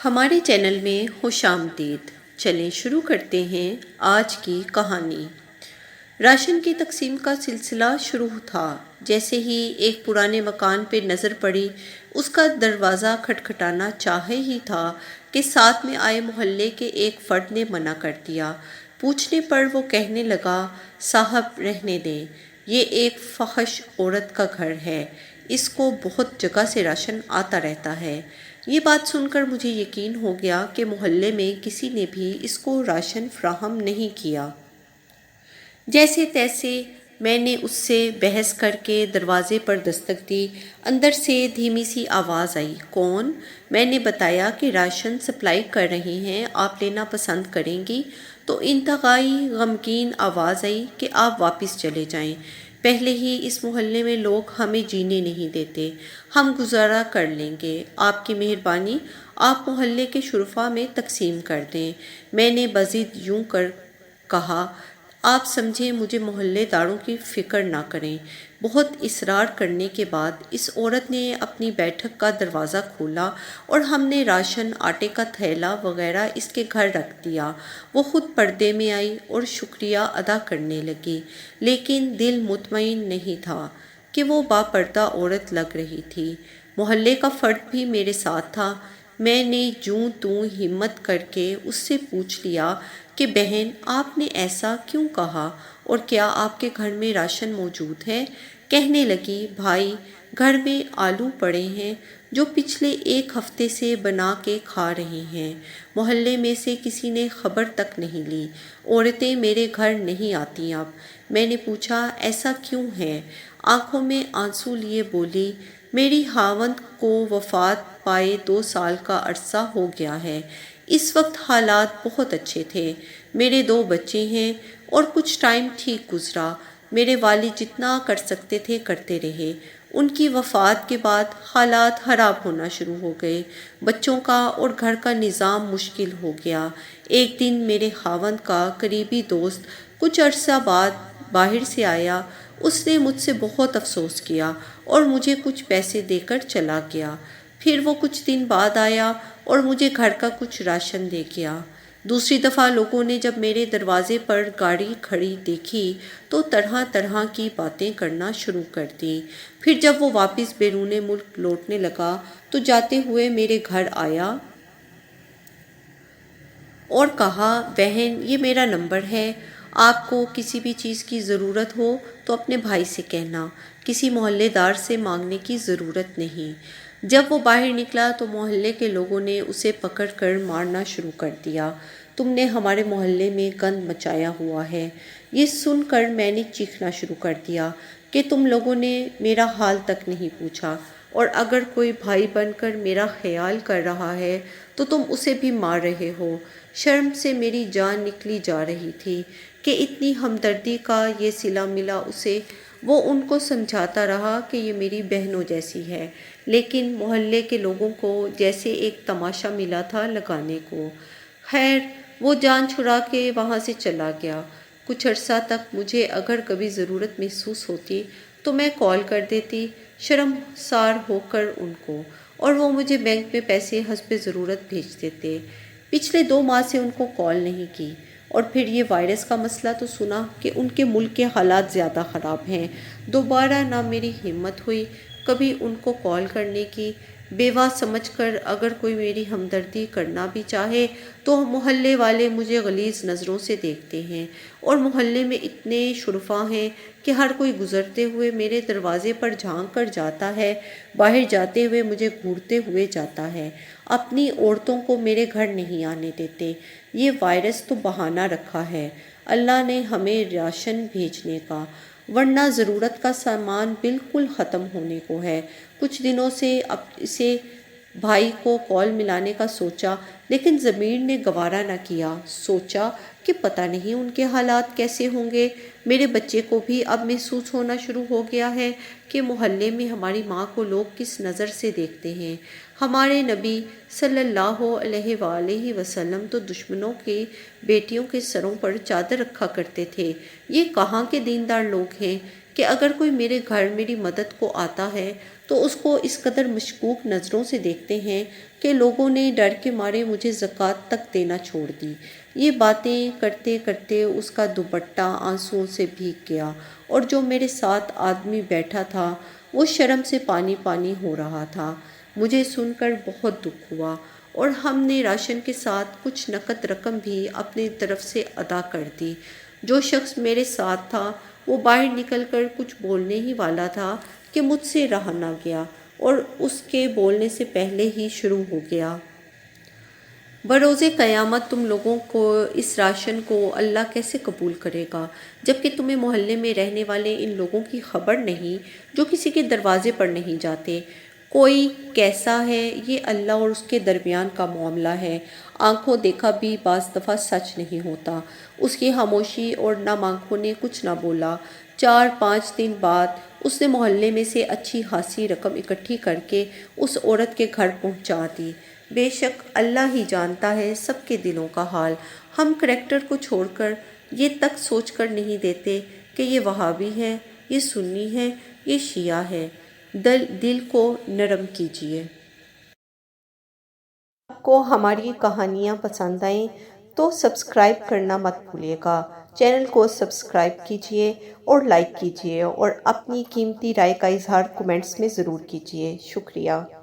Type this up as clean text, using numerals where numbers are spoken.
ہمارے چینل میں خوش آمدید۔ چلیں شروع کرتے ہیں آج کی کہانی۔ راشن کی تقسیم کا سلسلہ شروع تھا۔ جیسے ہی ایک پرانے مکان پہ نظر پڑی، اس کا دروازہ کھٹکھٹانا چاہے ہی تھا کہ ساتھ میں آئے محلے کے ایک فرد نے منع کر دیا۔ پوچھنے پر وہ کہنے لگا، صاحب رہنے دیں، یہ ایک فحش عورت کا گھر ہے، اس کو بہت جگہ سے راشن آتا رہتا ہے۔ یہ بات سن کر مجھے یقین ہو گیا کہ محلے میں کسی نے بھی اس کو راشن فراہم نہیں کیا۔ جیسے تیسے میں نے اس سے بحث کر کے دروازے پر دستک دی۔ اندر سے دھیمی سی آواز آئی، کون؟ میں نے بتایا کہ راشن سپلائی کر رہے ہیں، آپ لینا پسند کریں گی؟ تو انتہائی غمگین آواز آئی کہ آپ واپس چلے جائیں، پہلے ہی اس محلے میں لوگ ہمیں جینے نہیں دیتے، ہم گزارا کر لیں گے، آپ کی مہربانی آپ محلے کے شرفاء میں تقسیم کر دیں۔ میں نے مزید یوں کہا، آپ سمجھیں مجھے محلے داروں کی فکر نہ کریں۔ بہت اصرار کرنے کے بعد اس عورت نے اپنی بیٹھک کا دروازہ کھولا اور ہم نے راشن، آٹے کا تھیلا وغیرہ اس کے گھر رکھ دیا۔ وہ خود پردے میں آئی اور شکریہ ادا کرنے لگی، لیکن دل مطمئن نہیں تھا کہ وہ باپردہ عورت لگ رہی تھی۔ محلے کا فرد بھی میرے ساتھ تھا۔ میں نے جوں توں ہمت کر کے اس سے پوچھ لیا کہ بہن، آپ نے ایسا کیوں کہا، اور کیا آپ کے گھر میں راشن موجود ہے؟ کہنے لگی، بھائی، گھر میں آلو پڑے ہیں جو پچھلے ایک ہفتے سے بنا کے کھا رہے ہیں، محلے میں سے کسی نے خبر تک نہیں لی، عورتیں میرے گھر نہیں آتی اب۔ میں نے پوچھا، ایسا کیوں ہے؟ آنکھوں میں آنسو لیے بولی، میری خاوند کو وفات پائے 2 سال کا عرصہ ہو گیا ہے۔ اس وقت حالات بہت اچھے تھے، میرے 2 بچے ہیں اور کچھ ٹائم ٹھیک گزرا۔ میرے والد جتنا کر سکتے تھے کرتے رہے۔ ان کی وفات کے بعد حالات خراب ہونا شروع ہو گئے، بچوں کا اور گھر کا نظام مشکل ہو گیا۔ ایک دن میرے خاوند کا قریبی دوست کچھ عرصہ بعد باہر سے آیا، اس نے مجھ سے بہت افسوس کیا اور مجھے کچھ پیسے دے کر چلا گیا۔ پھر وہ کچھ دن بعد آیا اور مجھے گھر کا کچھ راشن دے گیا۔ دوسری دفعہ لوگوں نے جب میرے دروازے پر گاڑی کھڑی دیکھی تو طرح طرح کی باتیں کرنا شروع کر دیں۔ پھر جب وہ واپس بیرون ملک لوٹنے لگا تو جاتے ہوئے میرے گھر آیا اور کہا، بہن، یہ میرا نمبر ہے، آپ کو کسی بھی چیز کی ضرورت ہو تو اپنے بھائی سے کہنا، کسی محلے دار سے مانگنے کی ضرورت نہیں۔ جب وہ باہر نکلا تو محلے کے لوگوں نے اسے پکڑ کر مارنا شروع کر دیا۔ تم نے ہمارے محلے میں گند مچایا ہوا ہے۔ یہ سن کر میں نے چیخنا شروع کر دیا کہ تم لوگوں نے میرا حال تک نہیں پوچھا، اور اگر کوئی بھائی بن کر میرا خیال کر رہا ہے تو تم اسے بھی مار رہے ہو۔ شرم سے میری جان نکلی جا رہی تھی کہ اتنی ہمدردی کا یہ صلہ ملا اسے۔ وہ ان کو سمجھاتا رہا کہ یہ میری بہنوں جیسی ہے، لیکن محلے کے لوگوں کو جیسے ایک تماشا ملا تھا لگانے کو۔ خیر، وہ جان چھڑا کے وہاں سے چلا گیا۔ کچھ عرصہ تک مجھے اگر کبھی ضرورت محسوس ہوتی تو میں کال کر دیتی شرمسار ہو کر ان کو، اور وہ مجھے بینک میں پیسے حسب ضرورت بھیج دیتے۔ پچھلے 2 ماہ سے ان کو کال نہیں کی، اور پھر یہ وائرس کا مسئلہ تو سنا کہ ان کے ملک کے حالات زیادہ خراب ہیں۔ دوبارہ نہ میری ہمت ہوئی کبھی ان کو کال کرنے کی۔ بیوہ سمجھ کر اگر کوئی میری ہمدردی کرنا بھی چاہے تو محلے والے مجھے غلیظ نظروں سے دیکھتے ہیں، اور محلے میں اتنے شرفاء ہیں کہ ہر کوئی گزرتے ہوئے میرے دروازے پر جھانک کر جاتا ہے، باہر جاتے ہوئے مجھے گھورتے ہوئے جاتا ہے۔ اپنی عورتوں کو میرے گھر نہیں آنے دیتے۔ یہ وائرس تو بہانہ رکھا ہے اللہ نے ہمیں راشن بھیجنے کا، ورنہ ضرورت کا سامان بالکل ختم ہونے کو ہے۔ کچھ دنوں سے اب اسے بھائی کو کال ملانے کا سوچا، لیکن ضمیر نے گوارا نہ کیا۔ سوچا کہ پتہ نہیں ان کے حالات کیسے ہوں گے۔ میرے بچے کو بھی اب محسوس ہونا شروع ہو گیا ہے کہ محلے میں ہماری ماں کو لوگ کس نظر سے دیکھتے ہیں۔ ہمارے نبی صلی اللہ علیہ وآلہ وسلم تو دشمنوں کی بیٹیوں کے سروں پر چادر رکھا کرتے تھے۔ یہ کہاں کے دیندار لوگ ہیں کہ اگر کوئی میرے گھر میری مدد کو آتا ہے تو اس کو اس قدر مشکوک نظروں سے دیکھتے ہیں کہ لوگوں نے ڈر کے مارے مجھے زکوٰۃ تک دینا چھوڑ دی۔ یہ باتیں کرتے کرتے اس کا دوپٹہ آنسوؤں سے بھیگ گیا اور جو میرے ساتھ آدمی بیٹھا تھا وہ شرم سے پانی پانی ہو رہا تھا۔ مجھے سن کر بہت دکھ ہوا اور ہم نے راشن کے ساتھ کچھ نقد رقم بھی اپنی طرف سے ادا کر دی۔ جو شخص میرے ساتھ تھا وہ باہر نکل کر کچھ بولنے ہی والا تھا کہ مجھ سے رہا نہ گیا اور اس کے بولنے سے پہلے ہی شروع ہو گیا۔ بروز قیامت تم لوگوں کو اس راشن کو اللہ کیسے قبول کرے گا جبکہ تمہیں محلے میں رہنے والے ان لوگوں کی خبر نہیں جو کسی کے دروازے پر نہیں جاتے۔ کوئی کیسا ہے یہ اللہ اور اس کے درمیان کا معاملہ ہے۔ آنکھوں دیکھا بھی بعض دفعہ سچ نہیں ہوتا۔ اس کی خاموشی اور نم آنکھوں نے کچھ نہ بولا۔ 4-5 دن بعد اس نے محلے میں سے اچھی خاصی رقم اکٹھی کر کے اس عورت کے گھر پہنچا دی۔ بے شک اللہ ہی جانتا ہے سب کے دلوں کا حال۔ ہم کریکٹر کو چھوڑ کر یہ تک سوچ کر نہیں دیتے کہ یہ وہابی ہے، یہ سنی ہے، یہ شیعہ ہے۔ دل کو نرم کیجیے۔ آپ کو ہماری کہانیاں پسند آئیں تو سبسکرائب کرنا مت بھولیے گا۔ چینل کو سبسکرائب کیجیے اور لائک کیجیے اور اپنی قیمتی رائے کا اظہار کمنٹس میں ضرور کیجیے۔ شکریہ۔